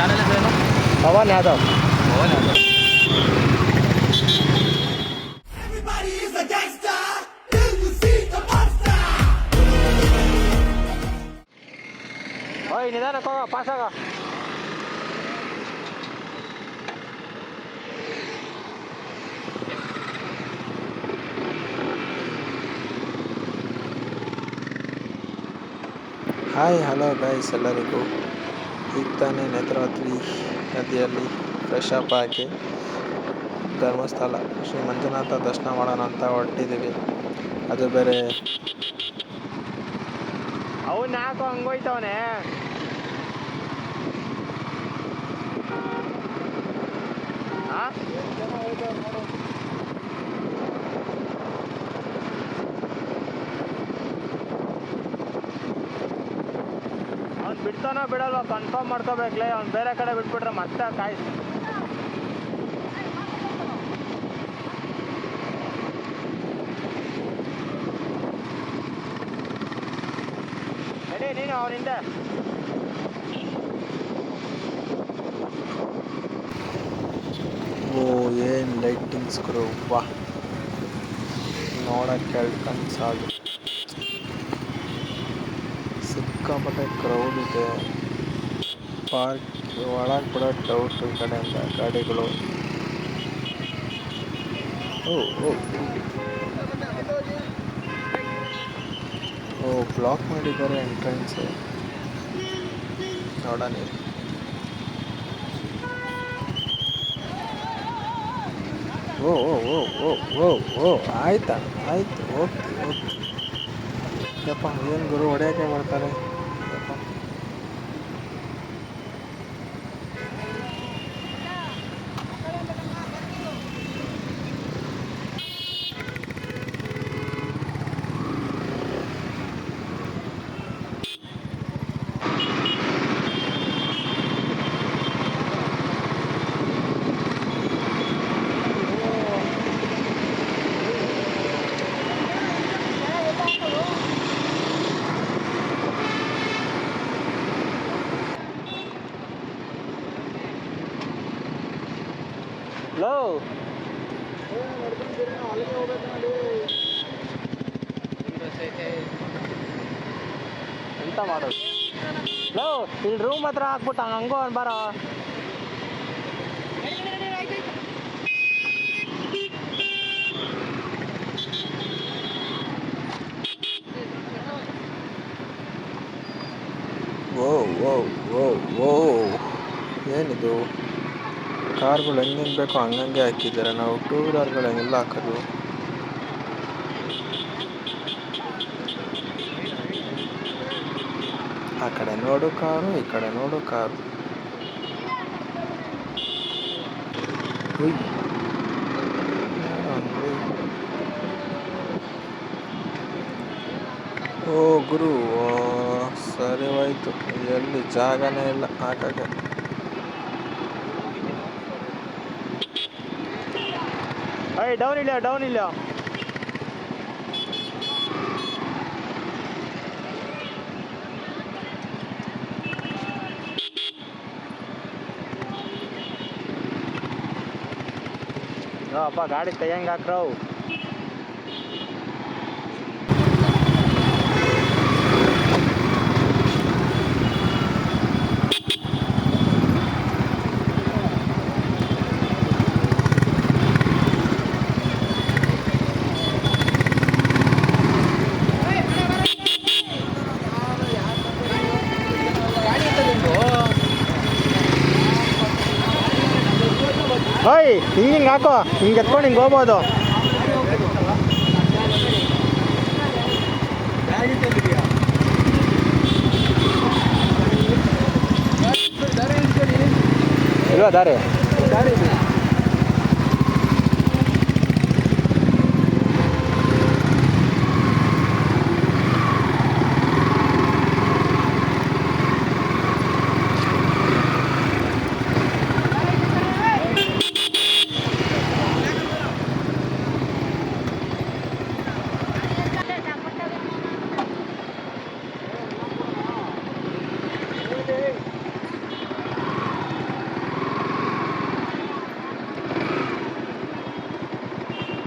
Channel ಹೆಸರೇನು? ಪವನ್ ಯಾದವ್. ಪವನ್ ಯಾದವ್. ಓಯ್ ನಿಧಾನಕ್ಕೆ ಹೋಗ, ಪಾಸ್ ಆಗ. ಹಾಯ್ ಹಲೋ ಗೈಸ್ ಎಲ್ಲರಿಗೂ. ಈಗ ತಾನೇ ನೇತ್ರಾವತಿ ನದಿಯಲ್ಲಿ ಫ್ರೆಶ್ ಅಪ್ ಆಗಿ ಧರ್ಮಸ್ಥಳ ಶ್ರೀ ಮಂಜುನಾಥ ದರ್ಶನ ಮಾಡೋಣ ಅಂತ ಹೊರಟಿದ್ದೀವಿ. ಅದು ಬೇರೆ ಅವನ್ನ ಯಾಕೋ ಹಂಗೋಯ್ತವನೆ. ಅವ್ನು ಬಿಡ್ತಾನೋ ಬಿಡಲ್ವ ಕನ್ಫರ್ಮ್ ಮಾಡ್ಕೋಬೇಕಲೇ. ಅವ್ನು ಬೇರೆ ಕಡೆ ಬಿಟ್ಬಿಟ್ರೆ ಮತ್ತೆ ಕಾಯ್ತು. ನಡಿ ನೀನು ಅವನಿಂದ. ಓ ಏನು ಲೈಟಿಂಗ್ಸ್ ಗುರು, ವಾ ನೋಡಕ್ಕೆ ಕನ್ಸಾದು. ಸಿಕ್ಕಾಪಟ್ಟೆ ಕ್ರೌಡ್ ಇದೆ. ಪಾರ್ಕ್ ಒಳಗೆ ಬಿಡೋ ಡೌಟ್ ಈ ಕಡೆಯಿಂದ ಗಾಡಿಗಳು. ಓ ಓ ಓ ಬ್ಲಾಕ್ ಮಾಡಿದ್ದಾರೆ ಎಂಟ್ರೆನ್ಸ್. ನೋಡೋಣ. ಓ ಓ ಓ ಓ ಓ ಓ ಆಯ್ತಾ, ಆಯ್ತು, ಹೋಗ್ತಿ. ಯಪ್ಪ ಏನು ಗುರು ಹೊಡೆಯೋಕ್ಕೆ ಮಾಡ್ತಾರೆ ಯಪ್ಪ. ಲೋ ಎಂತ ಮಾಡೋದು? ಲೋ ಇಲ್ಲಿ ರೂಮ್ ಹತ್ರ ಹಾಕ್ಬಿಟ್ಟ ಹಂಗೋ ಬಾರೋ. ಓ ಓ ಓ ಓ ಏನಿದು? ಕಾರ್ಗಳು ಹೆಂಗೆ ಬೇಕೋ ಹಂಗಂಗೆ ಹಾಕಿದ್ದಾರೆ. ನಾವು ಟೂ ವೀಲರ್ಗಳು ಹೆಂಗೆಲ್ಲ ಹಾಕೋದು? ಆ ಕಡೆ ನೋಡು ಕಾರು, ಈ ಕಡೆ ನೋಡು ಕಾರು. ಓ ಗುರು, ಸರಿ ಹೋಯ್ತು. ಎಲ್ಲಿ ಜಾಗನೇ ಇಲ್ಲ ಹಾಕಕ್ಕೆ. ಡೌನ್ ಇಲ್ಲ, ಡೌನ್ ಇಲ್ಲ. ಅಪ್ಪ ಗಾಡಿ ತೆಗಿಯಂಗೆ ಹಾಕ್ರವು. ಓಯ್ ಹಿಂಗೆ ಹಾಕೋ, ಹಿಂಗೆ ಎತ್ಕೊಂಡು ಹಿಂಗೆ ಹೋಗ್ಬೋದು. ಇಲ್ವಾ ದಾರಿ?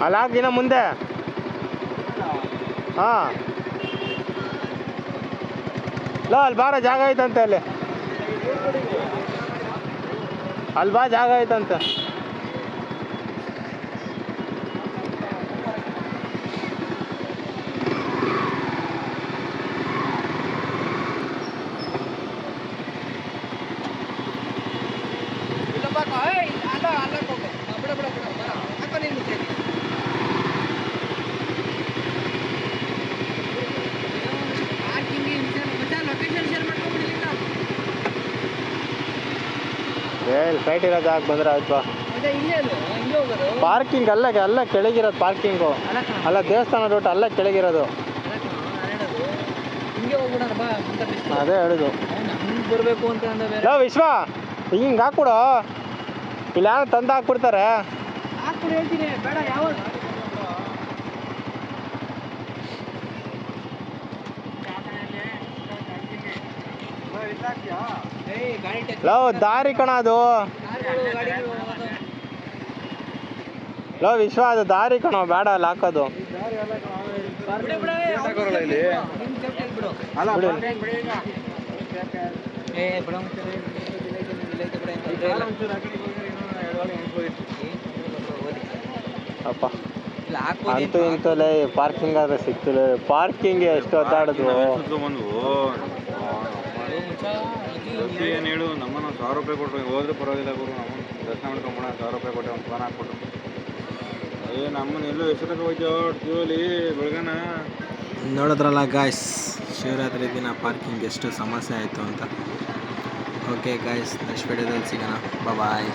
ಅಲ್ಲಾಗಿನ ಮುಂದೆ ಹಾಂ ಅಲ್ಲಿ ಬಾರ ಜಾಗ ಐತಂತೆ ಅಲ್ಲಿ ಬಾ ಜಾಗ ಐತಂತೆ ಸೈಟ್ ಇರೋ ಜಾಗ ಬಂದ್ರೆ ಆಯ್ತು ಪಾರ್ಕಿಂಗ್ ಅಲ್ಲ ಕೆಳಗಿರೋದು ಪಾರ್ಕಿಂಗು ಅಲ್ಲ ದೇವಸ್ಥಾನ ರೂಟ್ ಅಲ್ಲ ಕೆಳಗಿರೋದು ಅದೇ ಹೇಳುದು ಬರಬೇಕು ಅಂತ ವಿಶ್ವ ಹಿಂಗೆ ಹಾಕ್ಬಿಡು ಇಲ್ಲಿ ಯಾರು ತಂದು ಹಾಕ್ಬಿಡ್ತಾರೆ ಹೇಳ್ತೀನಿ ಬೇಡ ಯಾವ ದಾರಿ ಕಣ ಅದು ವಿಶ್ವ ಅದು ದಾರಿ ಕಣ ಬೇಡ ಅಲ್ಲಿ ಹಾಕೋದು ಅಪ್ಪ ಅಂತೂ ಇಂತಲೇ ಪಾರ್ಕಿಂಗ್ ಆದ್ರೆ ಸಿಕ್ತಿಲ್ಲ ಪಾರ್ಕಿಂಗ್ ಎಷ್ಟು ಒದ್ದಾಡಿದ್ವು ಏನು ಹೇಳು ನಮ್ಮನ್ನು 1000 ರೂಪಾಯಿ ಕೊಟ್ಟರು ಹೋದ್ರೆ ಪರವಾಗಿಲ್ಲ ಗುರು ನಮ್ಮನ್ನು ದರ್ಶನ ಮಾಡ್ಕೊಂಬೋಣ 1000 ರೂಪಾಯಿ ಕೊಟ್ಟೆ ಒಂದು ಫೋನ್ ಹಾಕ್ಬಿಟ್ಟು ನಮ್ಮನ್ನು ಎಲ್ಲೋ ಹೆಸರು ಹೋಯ್ತು ಕ್ಯೂಲಿ ಬೆಳಗನ ನೋಡಿದ್ರಲ್ಲ ಗಾಯ್ಸ್ ಶಿವರಾತ್ರಿ ದಿನ ಪಾರ್ಕಿಂಗ್ ಎಷ್ಟು ಸಮಸ್ಯೆ ಆಯಿತು ಅಂತ ಓಕೆ ಗಾಯ್ಸ್ ನೆಕ್ಸ್ಟ್ ವಿಡಿಯೋದಲ್ಲಿ ಸಿಗೋಣ ಬಾಯ್